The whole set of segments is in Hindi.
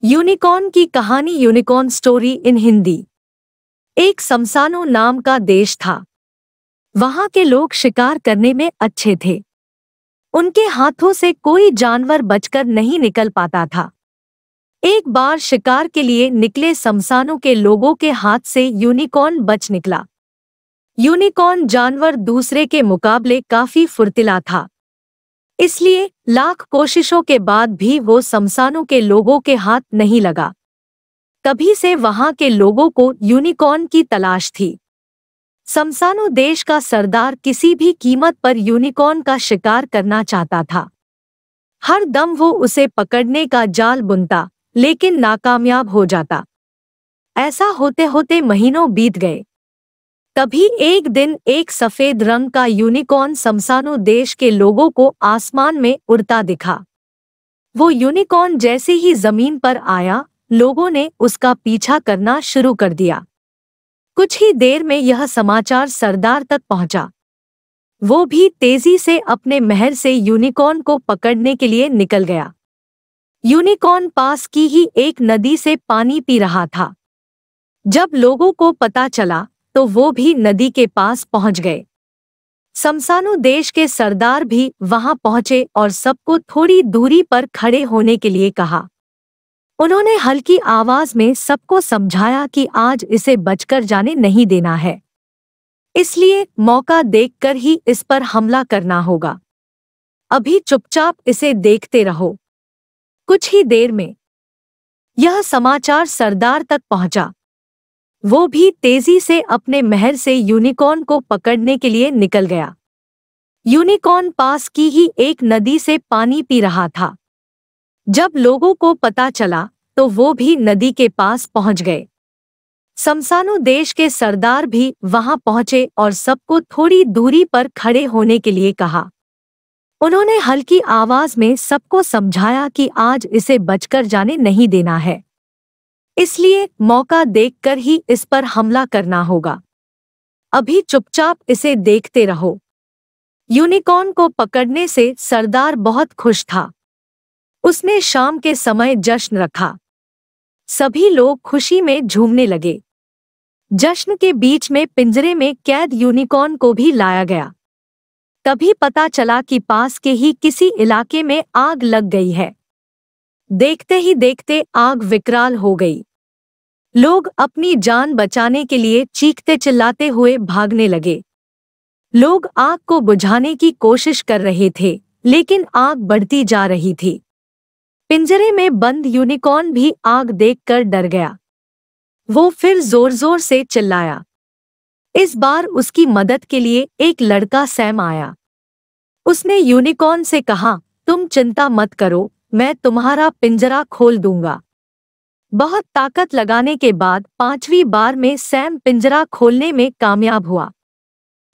यूनिकॉर्न की कहानी। Unicorn story in Hindi. एक समसानो नाम का देश था। वहां के लोग शिकार करने में अच्छे थे। उनके हाथों से कोई जानवर बचकर नहीं निकल पाता था। एक बार शिकार के लिए निकले समसानों के लोगों के हाथ से यूनिकॉर्न बच निकला। यूनिकॉर्न जानवर दूसरे के मुकाबले काफी फुर्तीला था, इसलिए लाख कोशिशों के बाद भी वो समसानों के लोगों के हाथ नहीं लगा। तभी से वहां के लोगों को यूनिकॉर्न की तलाश थी। समसानो देश का सरदार किसी भी कीमत पर यूनिकॉर्न का शिकार करना चाहता था। हर दम वो उसे पकड़ने का जाल बुनता, लेकिन नाकामयाब हो जाता। ऐसा होते होते महीनों बीत गए। तभी एक दिन एक सफेद रंग का यूनिकॉर्न समसानो देश के लोगों को आसमान में उड़ता दिखा। वो यूनिकॉर्न जैसे ही जमीन पर आया, लोगों ने उसका पीछा करना शुरू कर दिया। कुछ ही देर में यह समाचार सरदार तक पहुंचा। वो भी तेजी से अपने महल से यूनिकॉर्न को पकड़ने के लिए निकल गया। यूनिकॉर्न पास की ही एक नदी से पानी पी रहा था। जब लोगों को पता चला तो वो भी नदी के पास पहुंच गए। समसानो देश के सरदार भी वहां पहुंचे और सबको थोड़ी दूरी पर खड़े होने के लिए कहा। उन्होंने हल्की आवाज में सबको समझाया कि आज इसे बचकर जाने नहीं देना है, इसलिए मौका देखकर ही इस पर हमला करना होगा। अभी चुपचाप इसे देखते रहो। कुछ ही देर में यह समाचार सरदार तक पहुंचा। वो भी तेजी से अपने महल से यूनिकॉर्न को पकड़ने के लिए निकल गया। यूनिकॉर्न पास की ही एक नदी से पानी पी रहा था। जब लोगों को पता चला तो वो भी नदी के पास पहुंच गए। समसानो देश के सरदार भी वहां पहुंचे और सबको थोड़ी दूरी पर खड़े होने के लिए कहा। उन्होंने हल्की आवाज में सबको समझाया कि आज इसे बचकर जाने नहीं देना है, इसलिए मौका देखकर ही इस पर हमला करना होगा। अभी चुपचाप इसे देखते रहो। यूनिकॉर्न को पकड़ने से सरदार बहुत खुश था। उसने शाम के समय जश्न रखा। सभी लोग खुशी में झूमने लगे। जश्न के बीच में पिंजरे में कैद यूनिकॉर्न को भी लाया गया। तभी पता चला कि पास के ही किसी इलाके में आग लग गई है। देखते ही देखते आग विकराल हो गई। लोग अपनी जान बचाने के लिए चीखते चिल्लाते हुए भागने लगे। लोग आग को बुझाने की कोशिश कर रहे थे, लेकिन आग बढ़ती जा रही थी। पिंजरे में बंद यूनिकॉर्न भी आग देखकर डर गया। वो फिर जोर जोर से चिल्लाया। इस बार उसकी मदद के लिए एक लड़का सैम आया। उसने यूनिकॉर्न से कहा, तुम चिंता मत करो, मैं तुम्हारा पिंजरा खोल दूंगा। बहुत ताकत लगाने के बाद 5वीं बार में सैम पिंजरा खोलने में कामयाब हुआ।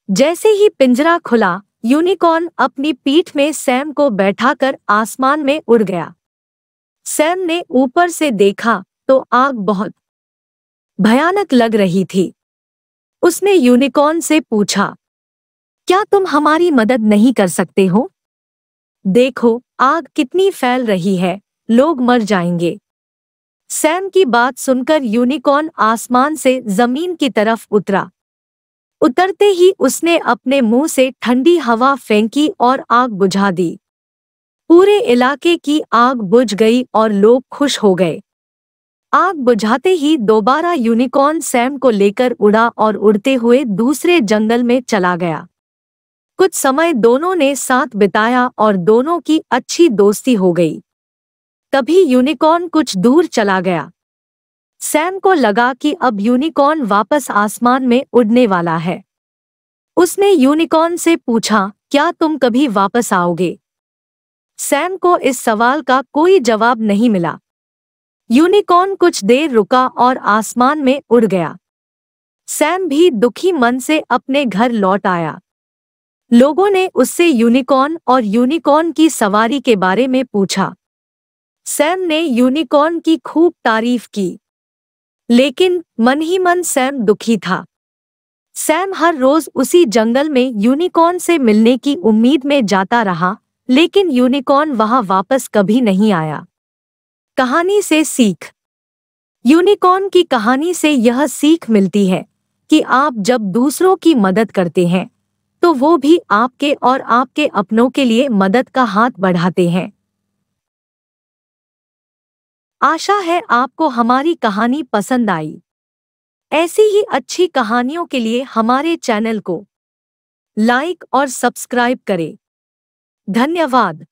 जैसे ही पिंजरा खुला, यूनिकॉर्न अपनी पीठ में सैम को बैठाकर आसमान में उड़ गया। सैम ने ऊपर से देखा तो आग बहुत भयानक लग रही थी। उसने यूनिकॉर्न से पूछा, क्या तुम हमारी मदद नहीं कर सकते हो? देखो, आग कितनी फैल रही है, लोग मर जाएंगे। सैम की बात सुनकर यूनिकॉर्न आसमान से जमीन की तरफ उतरा। उतरते ही उसने अपने मुंह से ठंडी हवा फेंकी और आग बुझा दी। पूरे इलाके की आग बुझ गई और लोग खुश हो गए। आग बुझाते ही दोबारा यूनिकॉर्न सैम को लेकर उड़ा और उड़ते हुए दूसरे जंगल में चला गया। कुछ समय दोनों ने साथ बिताया और दोनों की अच्छी दोस्ती हो गई। तभी यूनिकॉर्न कुछ दूर चला गया। सैम को लगा कि अब यूनिकॉर्न वापस आसमान में उड़ने वाला है। उसने यूनिकॉर्न से पूछा, क्या तुम कभी वापस आओगे? सैम को इस सवाल का कोई जवाब नहीं मिला। यूनिकॉर्न कुछ देर रुका और आसमान में उड़ गया। सैम भी दुखी मन से अपने घर लौट आया। लोगों ने उससे यूनिकॉर्न और यूनिकॉर्न की सवारी के बारे में पूछा। सैम ने यूनिकॉर्न की खूब तारीफ की, लेकिन मन ही मन सैम दुखी था। सैम हर रोज उसी जंगल में यूनिकॉर्न से मिलने की उम्मीद में जाता रहा, लेकिन यूनिकॉर्न वहां वापस कभी नहीं आया। कहानी से सीख। यूनिकॉर्न की कहानी से यह सीख मिलती है कि आप जब दूसरों की मदद करते हैं तो वो भी आपके और आपके अपनों के लिए मदद का हाथ बढ़ाते हैं। आशा है आपको हमारी कहानी पसंद आई। ऐसी ही अच्छी कहानियों के लिए हमारे चैनल को लाइक और सब्सक्राइब करें। धन्यवाद।